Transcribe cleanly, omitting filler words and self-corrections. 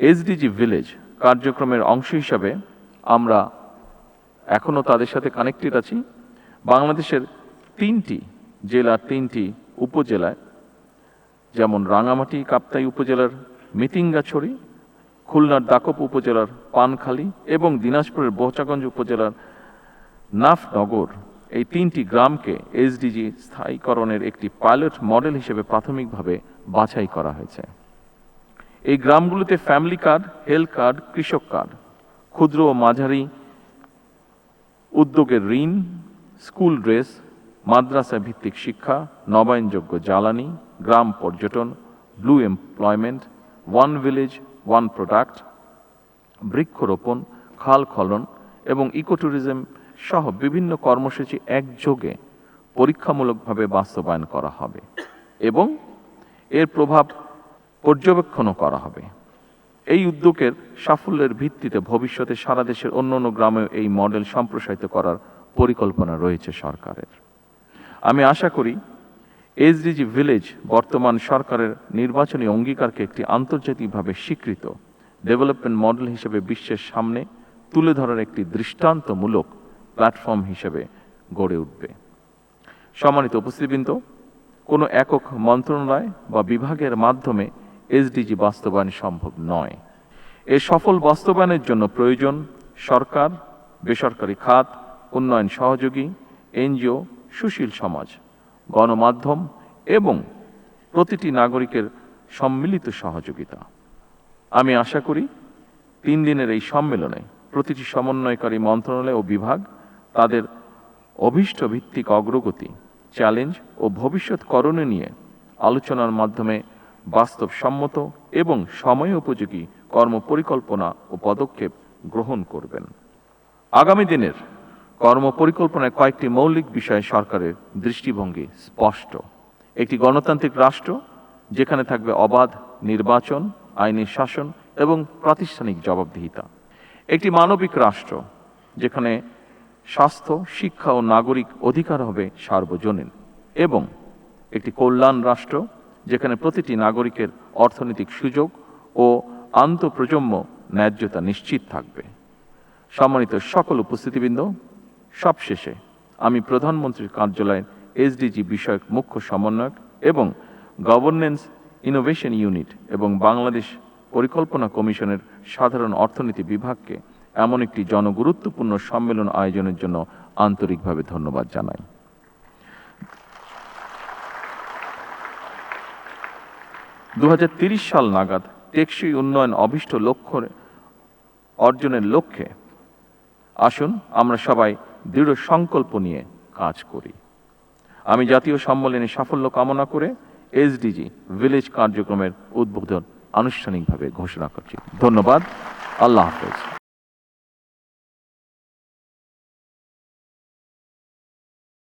SDG village কার্যক্রমের অংশ হিসাবে আমরা এখনও তাদের সাথে কানেক্টেড আছি। বাংলাদেশের 3টি জেলার 3টি উপজেলায়, যেমন রাঙামাটি কাপ্তাই উপজেলার মিতিঙ্গাছড়ি, খুলনার দাকপ উপজেলার পানখালী এবং দিনাজপুরের বোচাগঞ্জ উপজেলার নাফনগর, এই 3টি গ্রামকে এসডিজি স্থায়ীকরণের একটি পাইলট মডেল হিসেবে প্রাথমিকভাবে বাছাই করা হয়েছে। এই গ্রামগুলোতে ফ্যামিলি কার্ড, হেলথ কার্ড, কৃষক কার্ড, ক্ষুদ্র ও মাঝারি উদ্যোগের ঋণ, স্কুল ড্রেস, মাদ্রাসা ভিত্তিক শিক্ষা, নবায়নযোগ্য জ্বালানি, গ্রাম পর্যটন, blue employment, one village one product, বৃক্ষরোপণ, খাল খনন এবং ইকো ট্যুরিজম সহ বিভিন্ন কর্মসূচি একযোগে পরীক্ষামূলকভাবে বাস্তবায়ন করা হবে এবং এর প্রভাব পর্যবেক্ষণও করা হবে। এই উদ্যোগের সাফল্যের ভিত্তিতে ভবিষ্যতে সারা দেশের অন্যান্য গ্রামেও এই মডেল সম্প্রসারিত করার পরিকল্পনা রয়েছে সরকারের। আমি আশা করি এসডিজি ভিলেজ বর্তমান সরকারের নির্বাচনী অঙ্গীকারকে একটি আন্তর্জাতিকভাবে স্বীকৃত ডেভেলপমেন্ট মডেল হিসেবে বিশ্বের সামনে তুলে ধরার একটি দৃষ্টান্তমূলক প্ল্যাটফর্ম হিসেবে গড়ে উঠবে। সম্মানিত উপস্থিতিবৃন্দ, কোনো একক মন্ত্রণালয় বা বিভাগের মাধ্যমে এসডিজি বাস্তবায়ন সম্ভব নয়। এর সফল বাস্তবায়নের জন্য প্রয়োজন সরকার, বেসরকারি খাত, উন্নয়ন সহযোগী, এনজিও, সুশীল সমাজ, গণমাধ্যম এবং প্রতিটি নাগরিকের সম্মিলিত সহযোগিতা। আমি আশা করি 3 দিনের এই সম্মেলনে প্রতিটি সমন্বয়কারী মন্ত্রণালয় ও বিভাগ তাদের অভীষ্ট ভিত্তিক অগ্রগতি, চ্যালেঞ্জ ও ভবিষ্যৎ করণীয় নিয়ে আলোচনার মাধ্যমে বাস্তবসম্মত এবং সময় উপযোগী কর্মপরিকল্পনা ও পদক্ষেপ গ্রহণ করবেন। আগামী দিনের কর্মপরিকল্পনায় কয়েকটি মৌলিক বিষয়ে সরকারের দৃষ্টিভঙ্গি স্পষ্ট। একটি গণতান্ত্রিক রাষ্ট্র যেখানে থাকবে অবাধ নির্বাচন, আইনি শাসন এবং প্রাতিষ্ঠানিক জবাবদিহিতা। একটি মানবিক রাষ্ট্র যেখানে স্বাস্থ্য, শিক্ষা ও নাগরিক অধিকার হবে সার্বজনীন, এবং একটি কল্যাণ রাষ্ট্র যেখানে প্রতিটি নাগরিকের অর্থনৈতিক সুযোগ ও আন্তঃপ্রজন্ম ন্যায্যতা নিশ্চিত থাকবে। সম্মানিত সকল উপস্থিতিবৃন্দ, সবশেষে আমি প্রধানমন্ত্রীর কার্যালয়ের এসডিজি বিষয়ক মুখ্য সমন্বয়ক এবং গভর্নেন্স ইনোভেশন ইউনিট এবং বাংলাদেশ পরিকল্পনা কমিশনের সাধারণ অর্থনীতি বিভাগকে এমন একটি জনগুরুত্বপূর্ণ সম্মেলন আয়োজনের জন্য আন্তরিকভাবে ধন্যবাদ জানাই। 2030 সাল নাগাদ টেকসই উন্নয়ন অভীষ্ট লক্ষ্য অর্জনের লক্ষ্যে আসুন আমরা সবাই দৃঢ় সংকল্প নিয়ে কাজ করি। আমি জাতীয় সম্মেলনে সাফল্য কামনা করে এসডিজি ভিলেজ কার্যক্রমের উদ্বোধন আনুষ্ঠানিকভাবে ঘোষণা করছি। ধন্যবাদ। আল্লাহ হাফেজ।